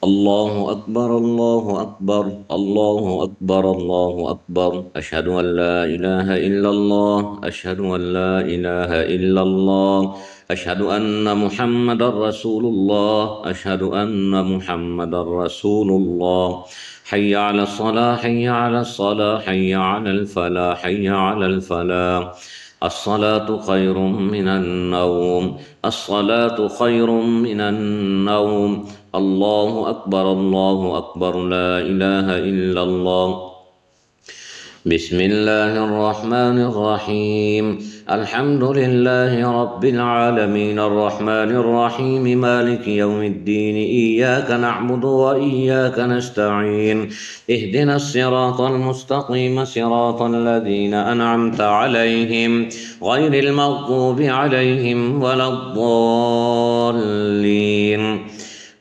الله أكبر الله أكبر الله أكبر الله أكبر. أشهد أن لا إله إلا الله أشهد أن لا إله إلا الله. أشهد أن محمد رسول الله أشهد أن محمد رسول الله. حي على الصلاة حي على الصلاة حي على الفلاح حي على الفلاح. الصلاة خير من النوم الصلاة خير من النوم. الله أكبر الله أكبر لا إله إلا الله. بسم الله الرحمن الرحيم. الحمد لله رب العالمين الرحمن الرحيم مالك يوم الدين. إياك نعبد وإياك نستعين. اهدنا الصراط المستقيم صراط الذين أنعمت عليهم غير المغضوب عليهم ولا الضالين.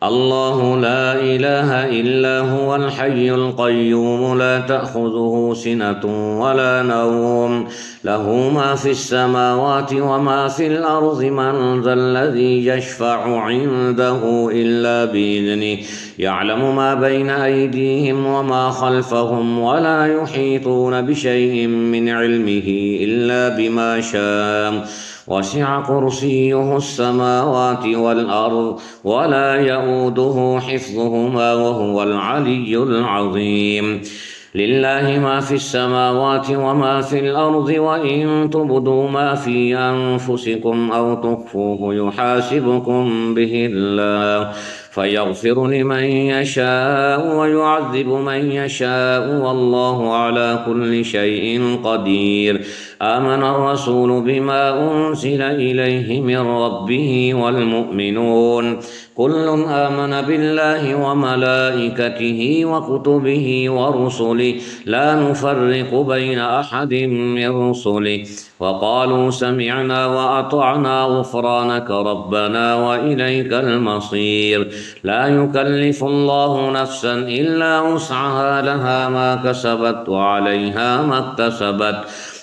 الله لا إله إلا هو الحي القيوم لا تأخذه سنة ولا نوم له ما في السماوات وما في الأرض. من ذا الذي يشفع عنده إلا بإذنه يعلم ما بين أيديهم وما خلفهم ولا يحيطون بشيء من علمه إلا بما شاء. وسع كرسيه السماوات والأرض ولا يئوده حفظهما وهو العلي العظيم. لله ما في السماوات وما في الأرض وإن تبدوا ما في أنفسكم أو تخفوه يحاسبكم به الله فيغفر لمن يشاء ويعذب من يشاء والله على كل شيء قدير. آمن الرسول بما أنزل إليه من ربه والمؤمنون كل آمن بالله وملائكته وكتبه ورسله لا نفرق بين أحد من رسله وقالوا سمعنا وأطعنا غفرانك ربنا وإليك المصير. لا يكلف الله نفسا إلا وسعها لها ما كسبت وعليها ما اكتسبت.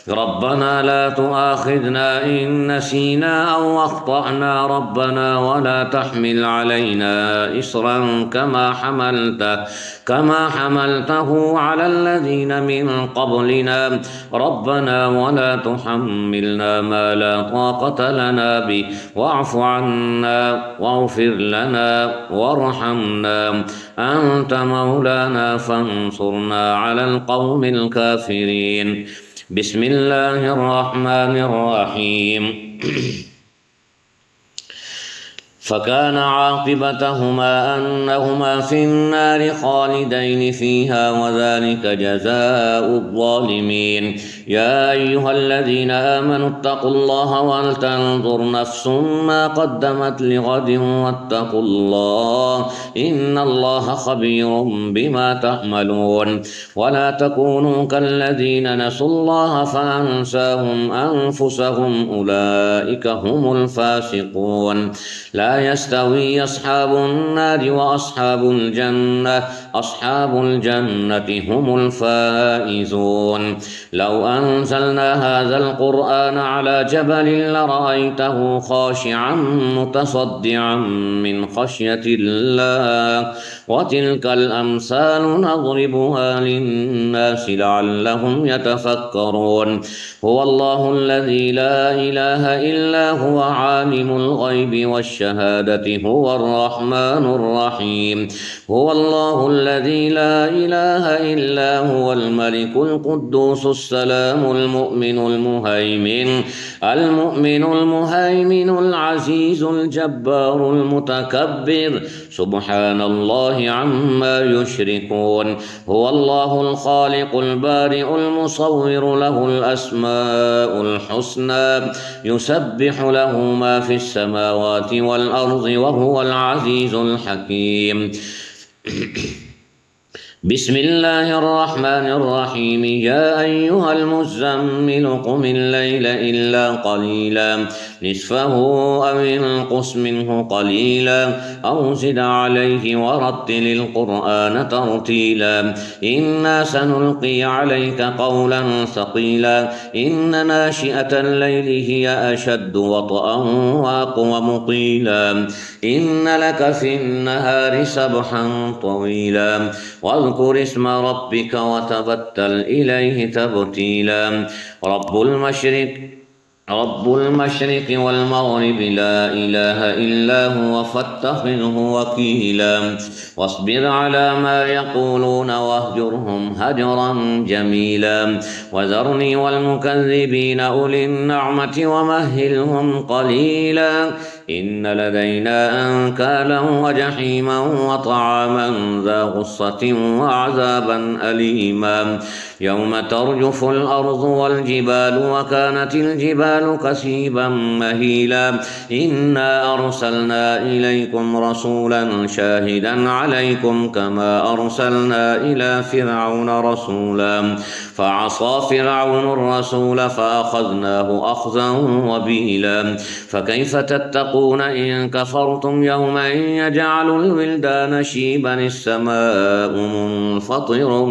ربنا لا تؤاخذنا إن نسينا أو أخطأنا ربنا ولا تحمل علينا إصرا كما حملته على الذين من قبلنا ربنا ولا تحملنا ما لا طاقة لنا به واعف عنا واغفر لنا وارحمنا أنت مولانا فانصرنا على القوم الكافرين. بسم الله الرحمن الرحيم. فكان عاقبتهما أنهما في النار خالدين فيها وذلك جزاء الظالمين. يا أيها الذين آمنوا اتقوا الله ولتنظر نفس ما قدمت لغد واتقوا الله إن الله خبير بما تعملون. ولا تكونوا كالذين نسوا الله فأنساهم أنفسهم أولئك هم الفاسقون. لا يستوي أصحاب النار وأصحاب الجنة أصحاب الجنة هم الفائزون. لو أنزلنا هذا القرآن على جبل لرأيته خاشعا متصدعا من خشية الله وتلك الأمثال نضربها للناس لعلهم يتفكرون. هو الله الذي لا إله إلا هو عالم الغيب والشهادة هو الرحمن الرحيم. هو الله الذي لا إله إلا هو الملك القدوس السلام المؤمن المهيمن العزيز الجبار المتكبر سبحان الله عما يشركون. هو الله الخالق البارئ المصور له الأسماء الحسنى يسبح له ما في السماوات والأرض وهو العزيز الحكيم. بسم الله الرحمن الرحيم. يا أيها المزمل قم الليل إلا قليلا نصفه أو انقص منه قليلا أو زد عليه ورتل القرآن ترتيلا إنا سنلقي عليك قولا ثقيلا إن ناشئة الليل هي أشد وطئا وأقوم قيلا إن لك في النهار سبحا طويلا واذكر اسم ربك وتبتل إليه تبتيلا رب المشرق والمغرب لا إله إلا هو فاتخذه وكيلا واصبر على ما يقولون واهجرهم هجرا جميلا وذرني والمكذبين أولي النعمة ومهلهم قليلا إن لدينا أنكالا وجحيما وطعاما ذا غصة وعذابا أليما يوم ترجف الأرض والجبال وكانت الجبال كثيبا مهيلا إنا أرسلنا إليكم رسولا شاهدا عليكم كما أرسلنا إلى فرعون رسولا فعصى فرعون الرسول فأخذناه أخذا وبيلا فكيف تتقون إن كفرتم يوما يجعل الولدان شيبا السماء منفطر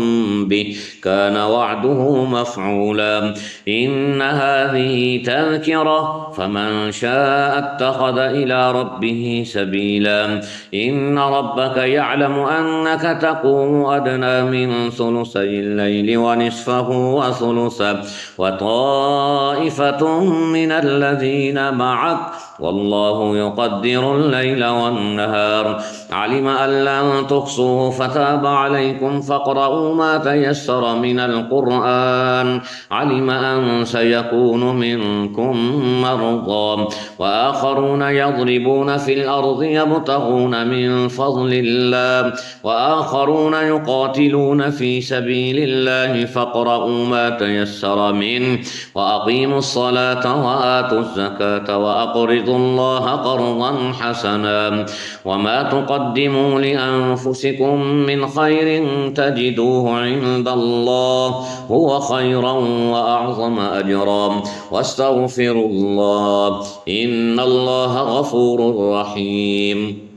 به كان وعده مفعولا إن هذه تذكرة فمن شاء اتخذ إلى ربه سبيلا إن ربك يعلم أنك تقوم أدنى من ثلثي الليل ونصفه وثلثه وطائفة من الذين معك والله يقدر الليل والنهار علم أن لن تحصوه فتاب عليكم فاقرؤوا ما تيسر من القرآن علم أن سيكون منكم مرضى وآخرون يضربون في الأرض يبتغون من فضل الله وآخرون يقاتلون في سبيل الله فاقرؤوا ما تيسر منه وأقيموا الصلاة وآتوا الزكاة وأقرضوا الله قرضا حسنا وما تقدموا لأنفسكم من خير تجدوه عند الله هو خيرا وأعظم أجرا واستغفروا الله إن الله غفور رحيم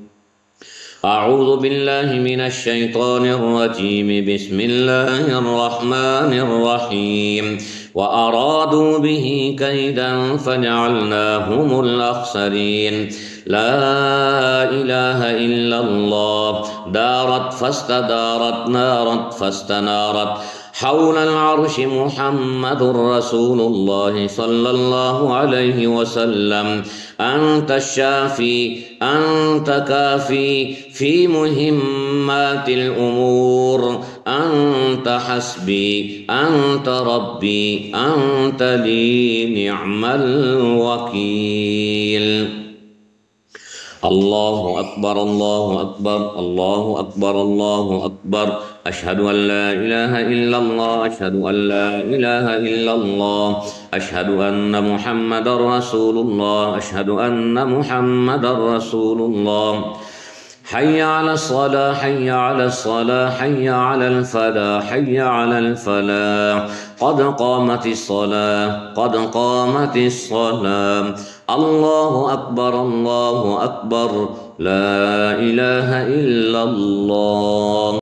أعوذ بالله من الشيطان الرجيم بسم الله الرحمن الرحيم وأرادوا به كيدا فجعلناهم الأخسرين لا إله إلا الله دارت فاستدارت نارت فاستنارت حول العرش محمد رسول الله صلى الله عليه وسلم أنت الشافي أنت كافي في مهمات الأمور أنت حسبي أنت ربي أنت لي نعم الوكيل الله أكبر الله أكبر الله أكبر الله أكبر أشهد أن لا إله إلا الله أشهد أن لا إله إلا الله أشهد أن محمدا رسول الله أشهد أن محمدا رسول الله حي على الصلاة حي على الصلاة حي على الفلاح حي على الفلاح قد قامت الصلاة قد قامت الصلاة الله أكبر الله أكبر لا إله إلا الله